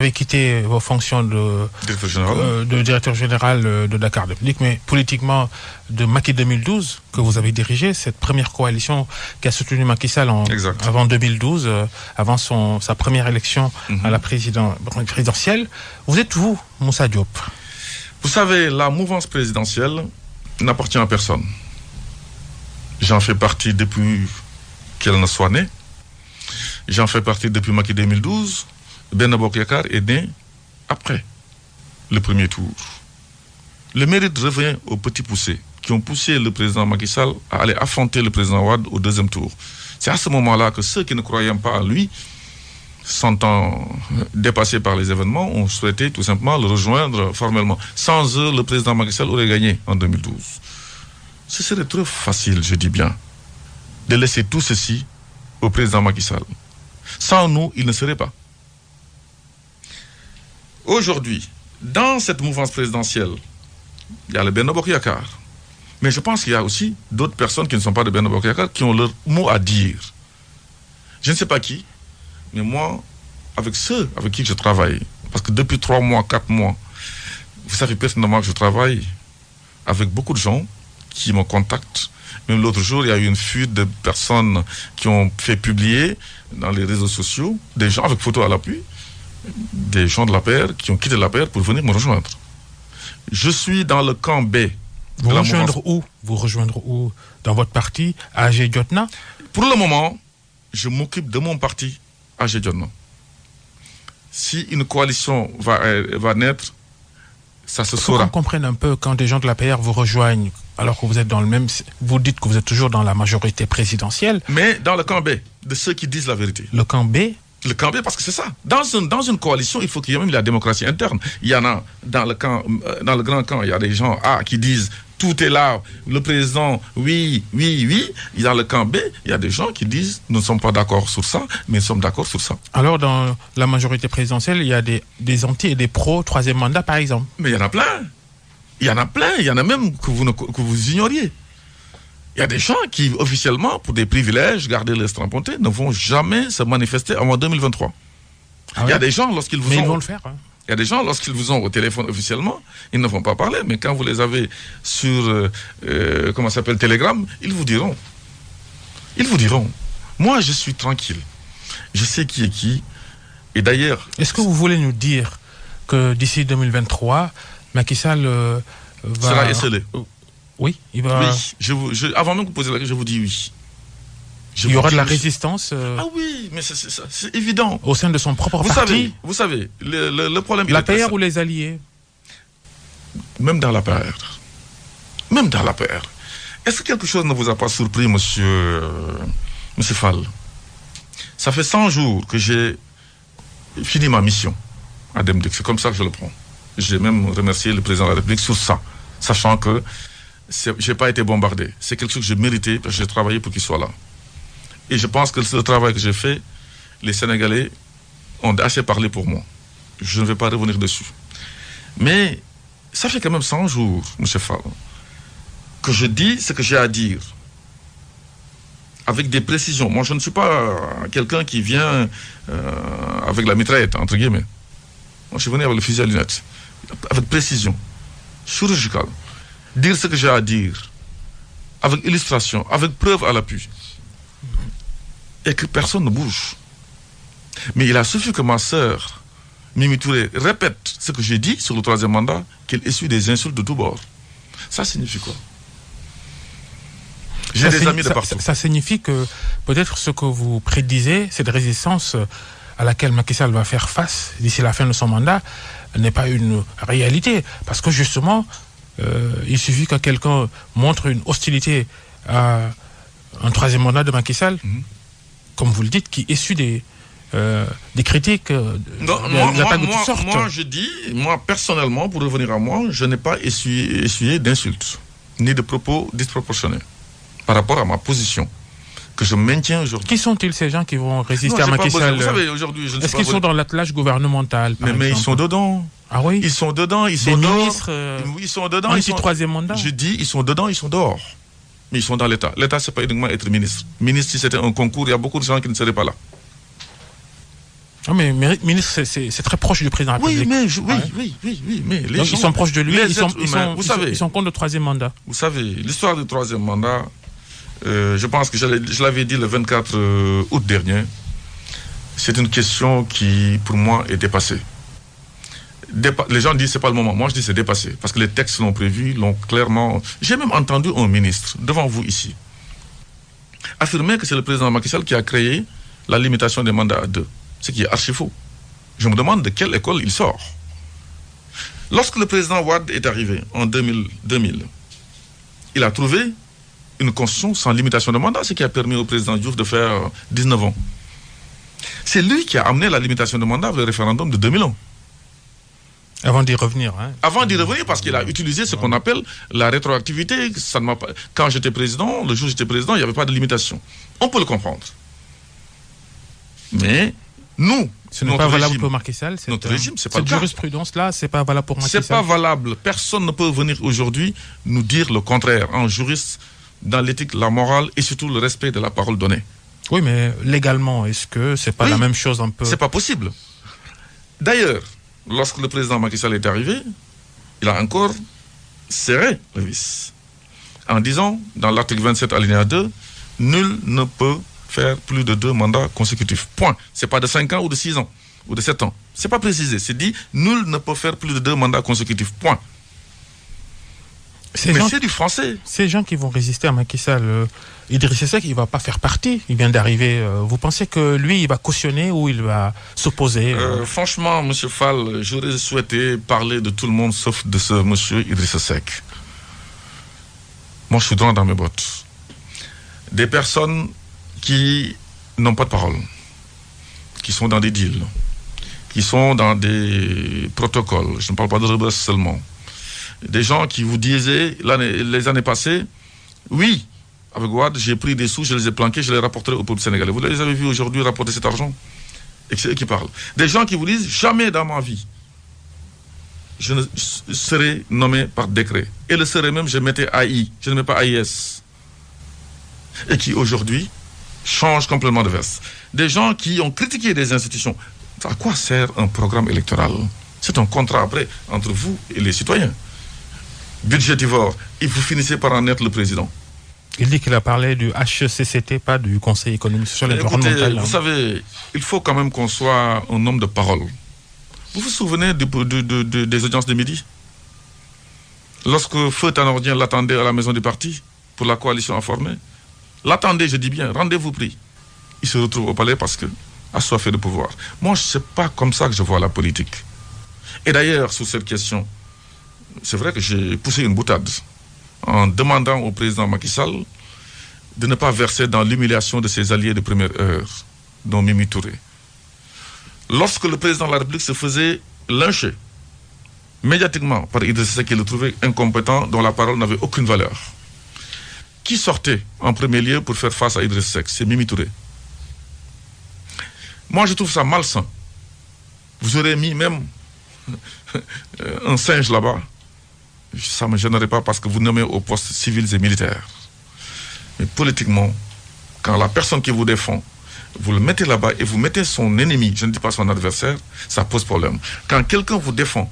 avez quitté vos fonctions de directeur général de Dakar Dem-Dikk, mais politiquement de Macky 2012, que vous avez dirigé, cette première coalition qui a soutenu Macky Sall avant 2012, avant sa première élection à la présidentielle. Vous êtes où, Moussa Diop? Vous savez, la mouvance présidentielle n'appartient à personne. J'en fais partie depuis qu'elle ne soit née. J'en fais partie depuis Macky 2012. Benno Bokk Yakaar est né après le premier tour. Le mérite revient aux petits poussés qui ont poussé le président Macky Sall à aller affronter le président Wade au deuxième tour. C'est à ce moment-là que ceux qui ne croyaient pas en lui, sentant dépassés par les événements, ont souhaité tout simplement le rejoindre formellement. Sans eux, le président Macky Sall aurait gagné en 2012. Ce serait trop facile, je dis bien, de laisser tout ceci au président Macky Sall. Sans nous, il ne serait pas. Aujourd'hui, dans cette mouvance présidentielle, il y a le Benno Bokk Yakaar. Mais je pense qu'il y a aussi d'autres personnes qui ne sont pas de Benno Bokk Yakaar qui ont leur mot à dire. Je ne sais pas qui, mais moi, avec ceux avec qui je travaille, parce que depuis 3 mois, 4 mois, vous savez personnellement que je travaille avec beaucoup de gens qui me contactent. Même l'autre jour, il y a eu une fuite de personnes qui ont fait publier dans les réseaux sociaux des gens avec photos à l'appui, des gens de l'APR qui ont quitté l'APR pour venir me rejoindre. Je suis dans le camp B. Vous rejoindre où dans votre parti, AG Jotna? Pour le moment, je m'occupe de mon parti, AG Jotna. Si une coalition va naître, ça se saura. Qu'on comprenne un peu, quand des gens de l'APR vous rejoignent, alors que vous êtes dans le même... Vous dites que vous êtes toujours dans la majorité présidentielle. Mais dans le camp B, de ceux qui disent la vérité. Le camp B? Le camp B, parce que c'est ça. Dans une coalition, il faut qu'il y ait même la démocratie interne. Il y en a dans le grand camp, il y a des gens qui disent tout est là, le président, oui. Et dans le camp B, il y a des gens qui disent nous ne sommes pas d'accord sur ça, mais nous sommes d'accord sur ça. Alors, dans la majorité présidentielle, il y a des anti et des pro troisième mandat, par exemple. Mais il y en a plein. Il y en a même que vous ignoriez. Il y a des gens qui, officiellement, pour des privilèges, garder les strapontés, ne vont jamais se manifester avant 2023. Il y a des gens, lorsqu'ils vous ils vont le faire. Il y a des gens, lorsqu'ils vous ont au téléphone officiellement, ils ne vont pas parler. Mais quand vous les avez sur, Telegram, ils vous diront. Moi, je suis tranquille. Je sais qui est qui. Et d'ailleurs... Est-ce que vous voulez nous dire que d'ici 2023, Macky Sall va... sera esselé. Oui, il va... Oui, avant même que vous posiez la question, je vous dis oui. Il y aura de la résistance Ah oui, mais c'est évident. Au sein de son propre parti. Vous savez, le problème... L'APR ou les alliés? Même dans l'APR. Est-ce que quelque chose ne vous a pas surpris, monsieur Fall? Ça fait 100 jours que j'ai fini ma mission à Dem-Dikk. C'est comme ça que je le prends. J'ai même remercié le président de la République sur ça, sachant que je n'ai pas été bombardé. C'est quelque chose que j'ai mérité parce que j'ai travaillé pour qu'il soit là. Et je pense que le travail que j'ai fait, les Sénégalais ont assez parlé pour moi. Je ne vais pas revenir dessus. Mais ça fait quand même 100 jours, M. Fall, que je dis ce que j'ai à dire. Avec des précisions. Moi, je ne suis pas quelqu'un qui vient avec la mitraillette, entre guillemets. Moi, je suis venu avec le fusil à lunettes. Avec précision. Chirurgicale. Dire ce que j'ai à dire. Avec illustration. Avec preuve à l'appui. Et que personne ne bouge. Mais il a suffi que ma sœur, Mimi Touré, répète ce que j'ai dit sur le 3e mandat, qu'elle essuie des insultes de tous bords. Ça signifie quoi? J'ai des amis de partout. Ça signifie que peut-être ce que vous prédisez, cette résistance à laquelle Macky Sall va faire face d'ici la fin de son mandat, n'est pas une réalité. Parce que justement, il suffit que quelqu'un montre une hostilité à un 3e mandat de Macky Sall, comme vous le dites, qui essuie des critiques, des attaques de toutes sortes. Moi, personnellement, pour revenir à moi, je n'ai pas essuyé d'insultes, ni de propos disproportionnés, par rapport à ma position, que je maintiens aujourd'hui. Qui sont-ils ces gens qui vont résister à Macky Sall? Vous savez, aujourd'hui, je ne sais pas... Est-ce qu'ils sont dans l'attelage gouvernemental, mais ils sont dedans. Ah oui? Ils sont dedans, ils sont des dehors. Ministres, ils sont dedans. Anti-3e mandat. Je dis, ils sont dedans, ils sont dehors. Mais ils sont dans l'État. L'État, c'est pas uniquement être ministre. Ministre, si c'était un concours, il y a beaucoup de gens qui ne seraient pas là. Non, mais ministre, c'est très proche du président de la République. Oui, mais les gens, ils sont proches de lui, vous savez, ils sont contre le troisième mandat. Vous savez, l'histoire du troisième mandat, je pense que je l'avais dit le 24 août dernier, c'est une question qui, pour moi, est dépassée. Les gens disent que ce n'est pas le moment. Moi, je dis que c'est dépassé. Parce que les textes l'ont prévu, l'ont clairement... J'ai même entendu un ministre, devant vous ici, affirmer que c'est le président Macky Sall qui a créé la limitation des mandats à 2. Ce qui est archi faux. Je me demande de quelle école il sort. Lorsque le président Wade est arrivé en 2000, il a trouvé une constitution sans limitation de mandat, ce qui a permis au président Diouf de faire 19 ans. C'est lui qui a amené la limitation de mandat avec le référendum de 2001. Avant d'y revenir. Hein. Avant d'y revenir, parce qu'il a utilisé ce qu'on appelle la rétroactivité. Quand j'étais président, le jour où j'étais président, il n'y avait pas de limitation. On peut le comprendre. Mais nous, ce n'est pas valable pour Macky Sall. Notre régime, c'est pas le cas. Cette jurisprudence-là, c'est pas valable pour Macky Sall. C'est pas valable. Personne ne peut venir aujourd'hui nous dire le contraire. En juriste, dans l'éthique, la morale et surtout le respect de la parole donnée. Oui, mais légalement, est-ce que c'est pas la même chose un peu? C'est pas possible. D'ailleurs, lorsque le président Macky Sall est arrivé, il a encore serré le vis. En disant, dans l'article 27 alinéa 2, nul ne peut faire plus de 2 mandats consécutifs. Point. C'est pas de 5 ans ou de 6 ans ou de 7 ans. C'est pas précisé. C'est dit, nul ne peut faire plus de 2 mandats consécutifs. Point. Mais c'est du français. Ces gens qui vont résister à Macky Sall, Idrissa Seck, il ne va pas faire partie. Il vient d'arriver. Vous pensez que lui, il va cautionner ou il va s'opposer Franchement, M. Fall, j'aurais souhaité parler de tout le monde sauf de ce M. Idrissa Seck. Moi, je suis droit dans mes bottes. Des personnes qui n'ont pas de parole, qui sont dans des deals, qui sont dans des protocoles. Je ne parle pas de Rebeuss seulement. Des gens qui vous disaient, les années passées, oui, avec Wade, j'ai pris des sous, je les ai planqués, je les rapporterai au peuple sénégalais. Vous les avez vus aujourd'hui rapporter cet argent? Et c'est eux qui parlent. Des gens qui vous disent, jamais dans ma vie, je ne serai nommé par décret. Et le serai même, je mettais AI, je ne mets pas AIS. Et qui aujourd'hui changent complètement de veste. Des gens qui ont critiqué des institutions. À quoi sert un programme électoral? C'est un contrat après entre vous et les citoyens. Budgétivore, et vous finissez par en être le président. Il dit qu'il a parlé du HCCT, pas du Conseil économique, social et environnemental. Vous savez, il faut quand même qu'on soit un homme de parole. Vous vous souvenez des audiences de midi? Lorsque Feu Tanordien l'attendait à la maison du parti pour la coalition informée, l'attendez, je dis bien, rendez-vous pris. Il se retrouve au palais parce que assoiffé de pouvoir. Moi, ce n'est pas comme ça que je vois la politique. Et d'ailleurs, sur cette question, c'est vrai que j'ai poussé une boutade en demandant au président Macky Sall de ne pas verser dans l'humiliation de ses alliés de première heure, dont Mimi Touré. Lorsque le président de la République se faisait lyncher médiatiquement par Idrissa Seck, qui le trouvait incompétent, dont la parole n'avait aucune valeur, qui sortait en premier lieu pour faire face à Idrissa Seck? C'est Mimi Touré. Moi, je trouve ça malsain. Vous aurez mis même un singe là-bas. Ça ne me gênerait pas parce que vous nommez aux postes civils et militaires. Mais politiquement, quand la personne qui vous défend, vous le mettez là-bas et vous mettez son ennemi, je ne dis pas son adversaire, ça pose problème. Quand quelqu'un vous défend,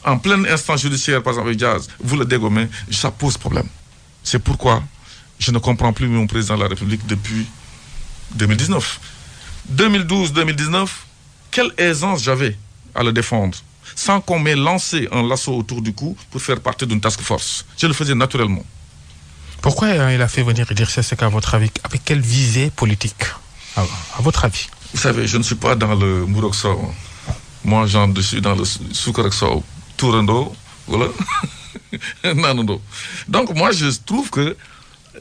en pleine instance judiciaire, par exemple, Diaz, vous le dégommez, ça pose problème. C'est pourquoi je ne comprends plus mon président de la République depuis 2019. 2012-2019, quelle aisance j'avais à le défendre, sans qu'on m'ait lancé un lasso autour du cou pour faire partie d'une task force. Je le faisais naturellement. Pourquoi il a fait venir Idrissa Seck, à votre avis? Avec quelle visée politique, à votre avis? Vous savez, je ne suis pas dans le Mourokso. Moi, je suis dans le Soukarakso. Tourando, voilà. Nanondo. Donc, moi, je trouve que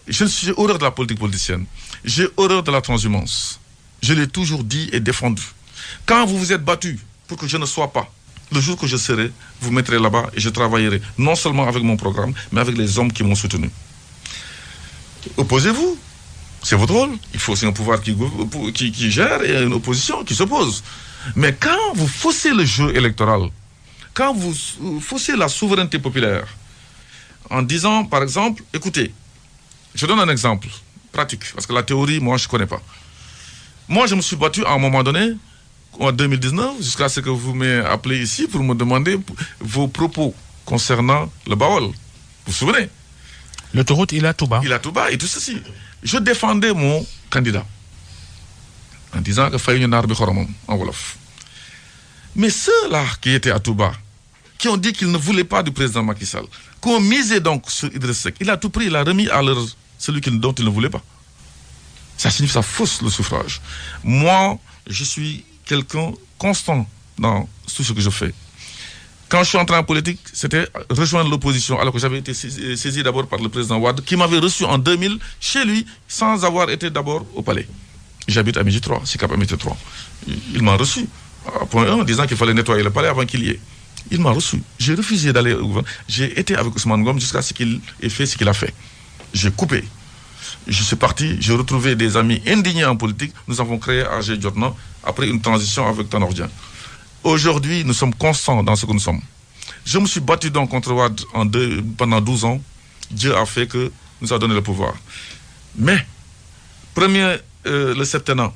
j'ai horreur de la politique politicienne. J'ai horreur de la transhumance. Je l'ai toujours dit et défendu. Quand vous vous êtes battu pour que je ne sois pas, le jour que je serai, vous mettrez là-bas et je travaillerai non seulement avec mon programme, mais avec les hommes qui m'ont soutenu. Opposez-vous. C'est votre rôle. Il faut aussi un pouvoir qui gère et une opposition qui s'oppose. Mais quand vous faussez le jeu électoral, quand vous faussez la souveraineté populaire, en disant, par exemple, écoutez, je donne un exemple pratique, parce que la théorie, moi, je ne connais pas. Moi, je me suis battu à un moment donné en 2019, jusqu'à ce que vous m'ayez appelé ici pour me demander vos propos concernant le Baol. Vous vous souvenez? L'autoroute Ila Touba. Ila Touba et tout ceci. Je défendais mon candidat en disant que fallait une arme en Wolof. Mais ceux-là qui étaient à Touba, qui ont dit qu'ils ne voulaient pas du président Macky Sall, qui ont misé donc sur Idriss Seck, il a tout pris, il a remis à celui dont il ne voulait pas. Ça signifie que ça fausse le suffrage. Moi, je suis quelqu'un constant dans tout ce que je fais. Quand je suis entré en politique, c'était rejoindre l'opposition, alors que j'avais été saisi d'abord par le président Wade, qui m'avait reçu en 2000 chez lui, sans avoir été d'abord au palais. J'habite à Midi 3, Sicap Midi 3. Il m'a reçu, à point 1, en disant qu'il fallait nettoyer le palais avant qu'il y ait. Il m'a reçu. J'ai refusé d'aller au gouvernement. J'ai été avec Ousmane Ngom jusqu'à ce qu'il ait fait ce qu'il a fait. J'ai coupé. Je suis parti, j'ai retrouvé des amis indignés en politique. Nous avons créé AG Jotna après une transition avec Tanordien. Aujourd'hui, nous sommes constants dans ce que nous sommes. Je me suis battu donc contre Wade pendant 12 ans. Dieu a fait que nous a donné le pouvoir. Mais, le septennat,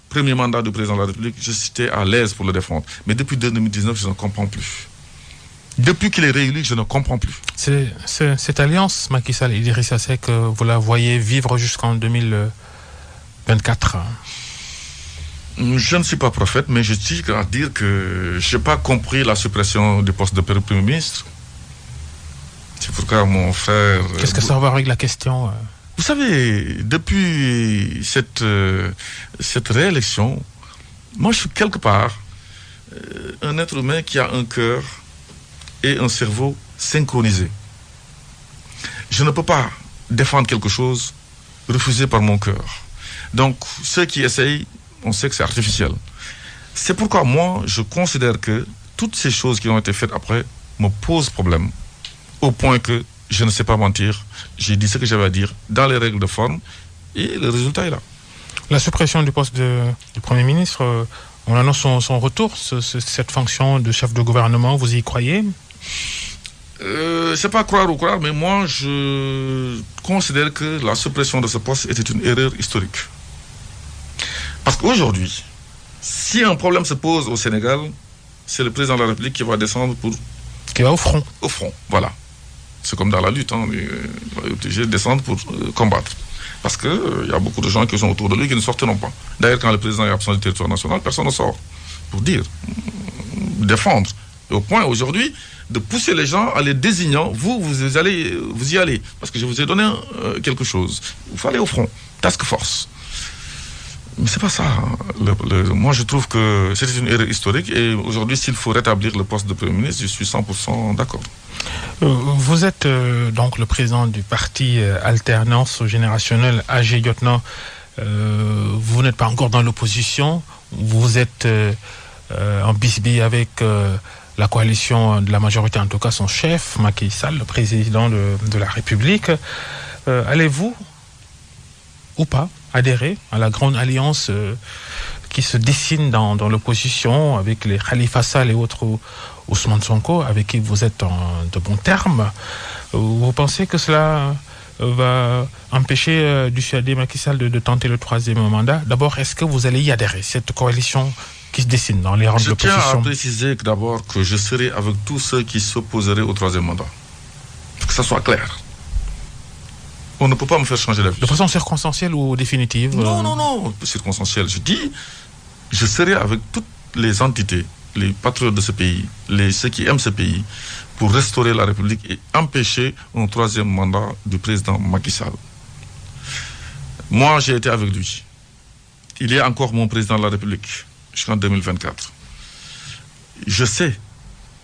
premier mandat du président de la République, j'étais à l'aise pour le défendre. Mais depuis 2019, je ne comprends plus. Depuis qu'il est réélu, je ne comprends plus. Cette alliance, Macky Sall et Idrissa Seck, vous la voyez vivre jusqu'en 2024? Je ne suis pas prophète, mais je tiens à dire que je n'ai pas compris la suppression du poste de Premier ministre. C'est pourquoi mon frère... Qu'est-ce que ça va voir avec la question? Vous savez, depuis cette réélection, moi je suis quelque part un être humain qui a un cœur et un cerveau synchronisés. Je ne peux pas défendre quelque chose refusé par mon cœur. Donc, ceux qui essayent, on sait que c'est artificiel. C'est pourquoi moi, je considère que toutes ces choses qui ont été faites après me posent problème, au point que je ne sais pas mentir. J'ai dit ce que j'avais à dire dans les règles de forme et le résultat est là. La suppression du poste du Premier ministre, on annonce son retour, cette fonction de chef de gouvernement, vous y croyez? C'est pas croire ou croire, mais moi je considère que la suppression de ce poste était une erreur historique. Parce qu'aujourd'hui, si un problème se pose au Sénégal, c'est le président de la République qui va descendre qui va au front. Au front, voilà. C'est comme dans la lutte, il va être obligé de descendre pour combattre. Parce qu'il y a beaucoup de gens qui sont autour de lui qui ne sortiront pas. D'ailleurs, quand le président est absent du territoire national, personne ne sort. Pour dire, défendre. Et au point aujourd'hui de pousser les gens à les désignant, vous y allez. Parce que je vous ai donné quelque chose. Il faut aller au front. Task force. Mais c'est pas ça. Moi, je trouve que c'était une erreur historique. Et aujourd'hui, s'il faut rétablir le poste de Premier ministre, je suis 100% d'accord. Vous êtes donc le président du parti Alternance Générationnelle AG Lieutenant. Vous n'êtes pas encore dans l'opposition. Vous êtes en bisbille avec la coalition de la majorité, en tout cas son chef, Macky Sall, le président de la République. Allez-vous ou pas adhérer à la grande alliance qui se dessine dans l'opposition avec les Khalifa Sall et autres Ousmane Sonko, avec qui vous êtes de bons termes? Vous pensez que cela va empêcher dissuader Macky Sall de tenter le troisième mandat? D'abord, est-ce que vous allez y adhérer, cette coalition qui se dessine dans les rangs de l'opposition? Je tiens à préciser d'abord que je serai avec tous ceux qui s'opposeraient au troisième mandat. Que ça soit clair. On ne peut pas me faire changer d'avis. De façon circonstancielle ou définitive? Non, circonstancielle. Je dis, je serai avec toutes les entités, les patriotes de ce pays, ceux qui aiment ce pays, pour restaurer la République et empêcher un troisième mandat du président Macky Sall. Moi, j'ai été avec lui. Il est encore mon président de la République jusqu'en 2024. Je sais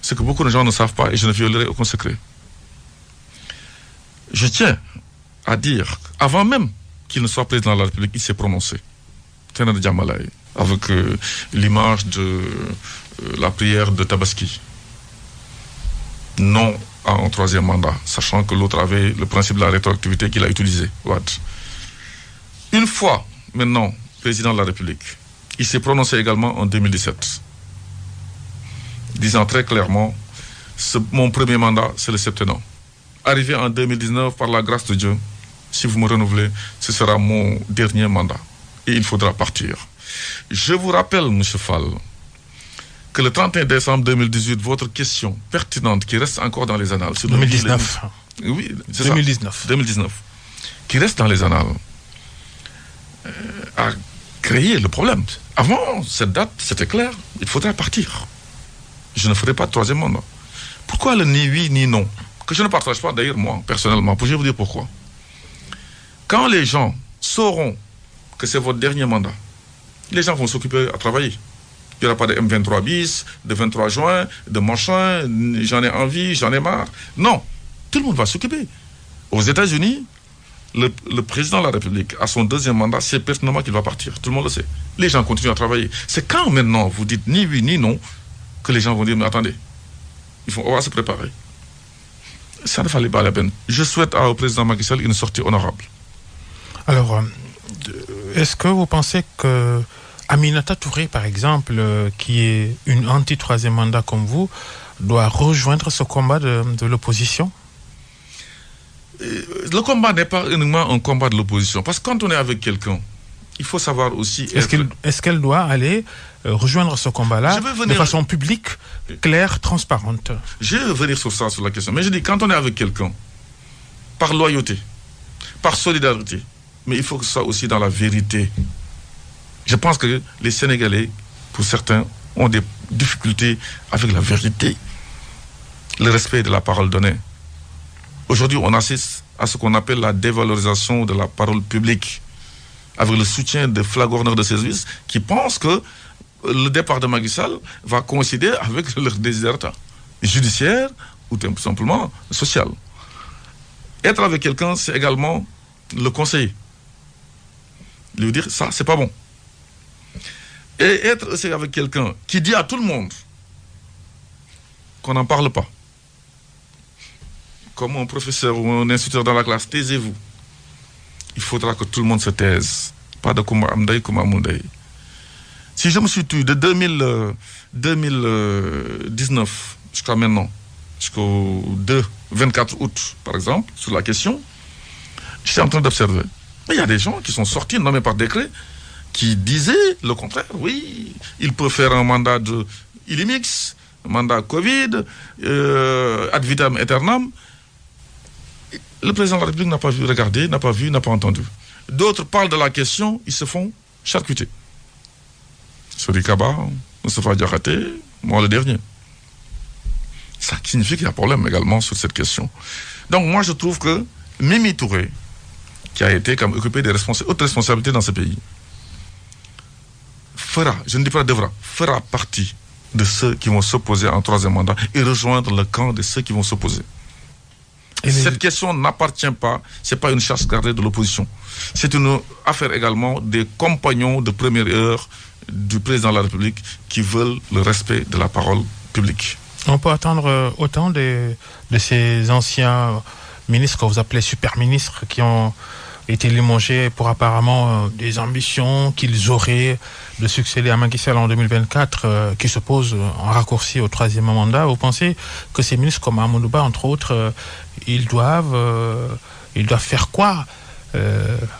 ce que beaucoup de gens ne savent pas et je ne violerai aucun secret. Je tiens à dire, avant même qu'il ne soit président de la République, il s'est prononcé. Ténède Djamalay, avec l'image de la prière de Tabaski. Non à un troisième mandat, sachant que l'autre avait le principe de la rétroactivité qu'il a utilisé. Une fois, maintenant, président de la République, il s'est prononcé également en 2017, disant très clairement, mon premier mandat, c'est le septennat. Arrivé en 2019, par la grâce de Dieu, si vous me renouvelez, ce sera mon dernier mandat. Et il faudra partir. Je vous rappelle, M. Fall, que le 31 décembre 2018, votre question pertinente qui reste encore dans les annales... 2019. Oui, c'est 2019. ça. 2019. Qui reste dans les annales, a créé le problème. Avant cette date, c'était clair, il faudrait partir. Je ne ferai pas de troisième mandat. Pourquoi le ni oui ni non? Que je ne partage pas d'ailleurs moi, personnellement. Je vais vous dire pourquoi. Quand les gens sauront que c'est votre dernier mandat, les gens vont s'occuper à travailler. Il n'y aura pas de M23 bis, de 23 juin, de machin, j'en ai envie, j'en ai marre. Non, tout le monde va s'occuper. Aux États-Unis, le président de la République, à son deuxième mandat, c'est pertinemment qu'il va partir. Tout le monde le sait. Les gens continuent à travailler. C'est quand maintenant vous dites ni oui ni non que les gens vont dire mais attendez, on va se préparer. Ça ne fallait pas la peine. Je souhaite au président Macky Sall une sortie honorable. Alors, est-ce que vous pensez que Aminata Touré, par exemple, qui est une anti-troisième mandat comme vous, doit rejoindre ce combat de l'opposition? Le combat n'est pas uniquement un combat de l'opposition. Parce que quand on est avec quelqu'un, il faut savoir aussi... Est-ce qu'elle doit aller rejoindre ce combat-là de façon publique, claire, transparente? Je vais venir sur ça, sur la question. Mais je dis, quand on est avec quelqu'un, par loyauté, par solidarité, mais il faut que ce soit aussi dans la vérité. Je pense que les Sénégalais, pour certains, ont des difficultés avec la vérité, le respect de la parole donnée. Aujourd'hui, on assiste à ce qu'on appelle la dévalorisation de la parole publique, avec le soutien des flagorneurs de service qui pensent que le départ de Macky Sall va coïncider avec leur désert judiciaire ou tout simplement social. Être avec quelqu'un, c'est également le conseiller. Lui dire, ça, c'est pas bon. Et être aussi avec quelqu'un qui dit à tout le monde qu'on n'en parle pas. Comme un professeur ou un instituteur dans la classe, taisez-vous. Il faudra que tout le monde se taise. Pas de Kouma Amdaï, Kouma Moundaï. Si je me suis tué de 2019 jusqu'à maintenant, jusqu'au 24 août, par exemple, sur la question, j'étais en train d'observer. Mais il y a des gens qui sont sortis, nommés par décret, qui disaient le contraire. Oui, il peut faire un mandat de Ilimix, un mandat Covid, ad vitam aeternam. Le président de la République n'a pas vu regarder, n'a pas vu, n'a pas entendu. D'autres parlent de la question, ils se font charcuter. Sori Kaba, Moustapha Diakhaté, moi le dernier. Ça signifie qu'il y a problème également sur cette question. Donc moi je trouve que Mimi Touré, qui a été comme occupé des hautes responsabilités dans ce pays, fera, je ne dis pas devra, fera partie de ceux qui vont s'opposer en troisième mandat et rejoindre le camp de ceux qui vont s'opposer. Cette question n'appartient pas, c'est pas une chasse gardée de l'opposition. C'est une affaire également des compagnons de première heure du président de la République qui veulent le respect de la parole publique. On peut attendre autant de ces anciens ministres que vous appelez super ministres qui ont été limogés pour apparemment des ambitions qu'ils auraient de succéder à Macky Sall en 2024 qui se posent en raccourci au troisième mandat. Vous pensez que ces ministres comme Amadou Ba, entre autres, ils doivent faire quoi? À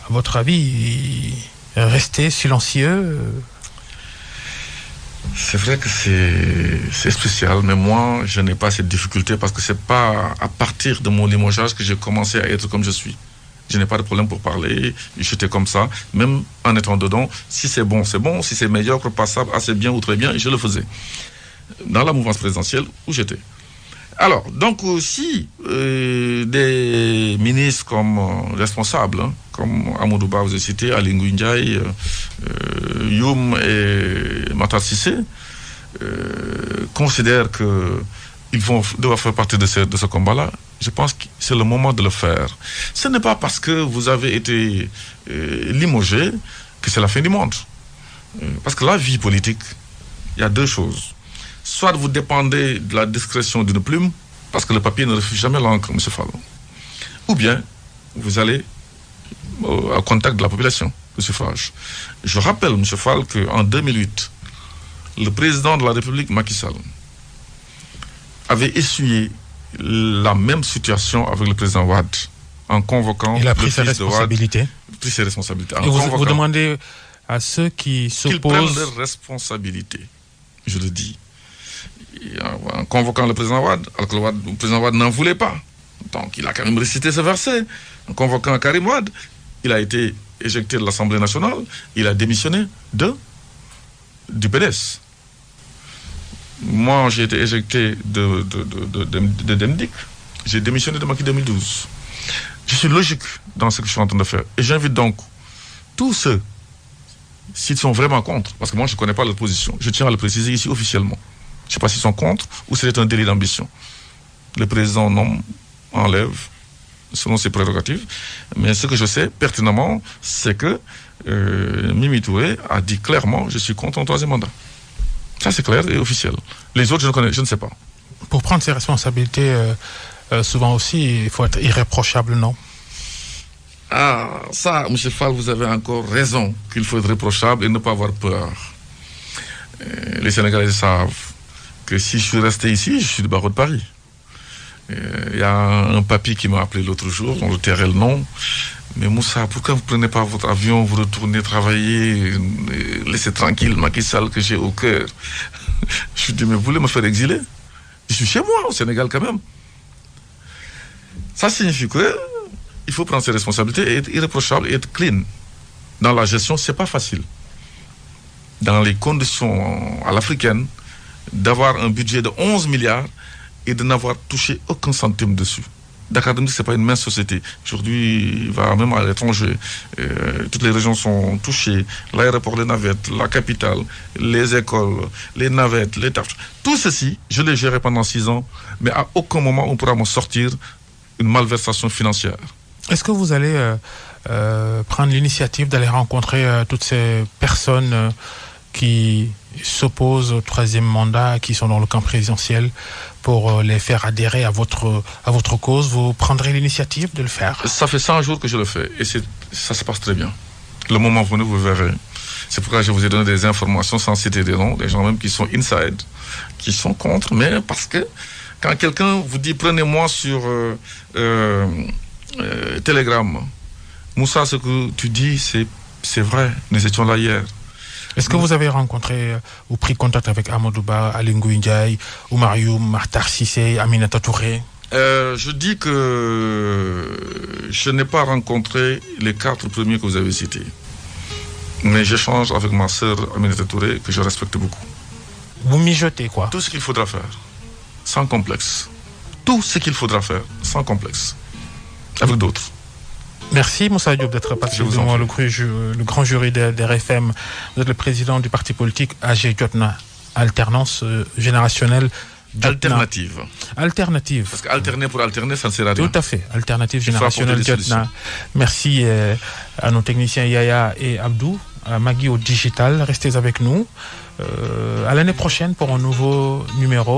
votre avis, rester silencieux? C'est vrai que c'est spécial, mais moi, je n'ai pas cette difficulté parce que c'est pas à partir de mon limogeage que j'ai commencé à être comme je suis. Je n'ai pas de problème pour parler, j'étais comme ça, même en étant dedans. Si c'est bon, si c'est médiocre, passable, assez bien ou très bien, je le faisais. Dans la mouvance présidentielle où j'étais. Alors, donc, si des ministres comme responsables, comme Amadou Ba, vous avez cité, Aly Ngouille Ndiaye, Youm et Matar Cissé, considèrent qu'ils vont devoir faire partie de ce combat-là, je pense que c'est le moment de le faire. Ce n'est pas parce que vous avez été limogé que c'est la fin du monde. Parce que la vie politique, il y a deux choses. Soit vous dépendez de la discrétion d'une plume, parce que le papier ne refuse jamais l'encre, M. Fall. Ou bien, vous allez au contact de la population, le suffrage. Je rappelle, M. Fall, qu'en 2008, le président de la République, Macky Sall, avait essuyé la même situation avec le président Wade, en convoquant... Il a pris ses responsabilités. Pris ses responsabilités. Et vous demandez à ceux qui qu'ils s'opposent. prennent leurs responsabilités. Je le dis. En convoquant le président Wade, alors que le président Wade n'en voulait pas. Donc il a quand même récité ce verset. En convoquant Karim Wade, il a été éjecté de l'Assemblée nationale, il a démissionné du PDS. Moi, j'ai été éjecté de Demdik. J'ai démissionné de Macky 2012. Je suis logique dans ce que je suis en train de faire. Et j'invite donc tous ceux, s'ils sont vraiment contre, parce que moi je ne connais pas leur position, je tiens à le préciser ici officiellement. Je ne sais pas s'ils sont contre ou c'est un délit d'ambition. Le président nomme, enlève, selon ses prérogatives. Mais ce que je sais pertinemment, c'est que Mimi Touré a dit clairement, je suis contre un troisième mandat. Ça c'est clair et officiel. Les autres, je ne sais pas. Pour prendre ses responsabilités, souvent aussi, il faut être irréprochable, non? Ah, ça, M. Fall, vous avez encore raison qu'il faut être réprochable et ne pas avoir peur. Les Sénégalais savent que si je suis resté ici, je suis du barreau de Paris. Il y a un papy qui m'a appelé l'autre jour, on le tairait le nom. Mais Moussa, pourquoi vous ne prenez pas votre avion, vous retournez travailler, laissez tranquille Macky Sall que j'ai au cœur? Je lui dis, mais vous voulez me faire exiler? Je suis chez moi, au Sénégal quand même. Ça signifie que il faut prendre ses responsabilités et être irréprochable et être clean. Dans la gestion, c'est pas facile. Dans les conditions à l'africaine, d'avoir un budget de 11 milliards et de n'avoir touché aucun centime dessus. Dakar Dem Dik, ce n'est pas une mince société. Aujourd'hui, il va même à l'étranger. Toutes les régions sont touchées. L'aéroport, les navettes, la capitale, les écoles, les navettes, les tafs. Tout ceci, je l'ai géré pendant 6 ans, mais à aucun moment on pourra m'en sortir une malversation financière. Est-ce que vous allez prendre l'initiative d'aller rencontrer toutes ces personnes qui s'opposent au troisième mandat, qui sont dans le camp présidentiel, pour les faire adhérer à votre cause? Vous prendrez l'initiative de le faire? Ça fait 100 jours que je le fais et ça se passe très bien. Le moment venu, vous verrez. C'est pourquoi je vous ai donné des informations sans citer des noms, des gens même qui sont inside, qui sont contre, mais parce que quand quelqu'un vous dit prenez-moi sur Telegram, Moussa, ce que tu dis, c'est vrai, nous étions là hier. Est-ce que vous avez rencontré ou pris contact avec Amadou Ba, Aly Ngouille Ndiaye, Oumar Youm, Makhtar Cissé, Aminata Touré? Je dis que je n'ai pas rencontré les 4 premiers que vous avez cités. Mais j'échange avec ma sœur Aminata Touré, que je respecte beaucoup. Vous mijotez quoi? Tout ce qu'il faudra faire, sans complexe. Tout ce qu'il faudra faire, sans complexe. Avec d'autres. Merci Moussa Diop d'être passé devant le grand jury d'RFM. Vous êtes le président du parti politique AG Jotna, alternance générationnelle. Alternative. Alternative. Parce qu'alterner pour alterner, ça ne sert à rien. Tout à fait. Alternative générationnelle Jotna. Merci à nos techniciens Yaya et Abdou, à Magui au digital. Restez avec nous. À l'année prochaine pour un nouveau numéro.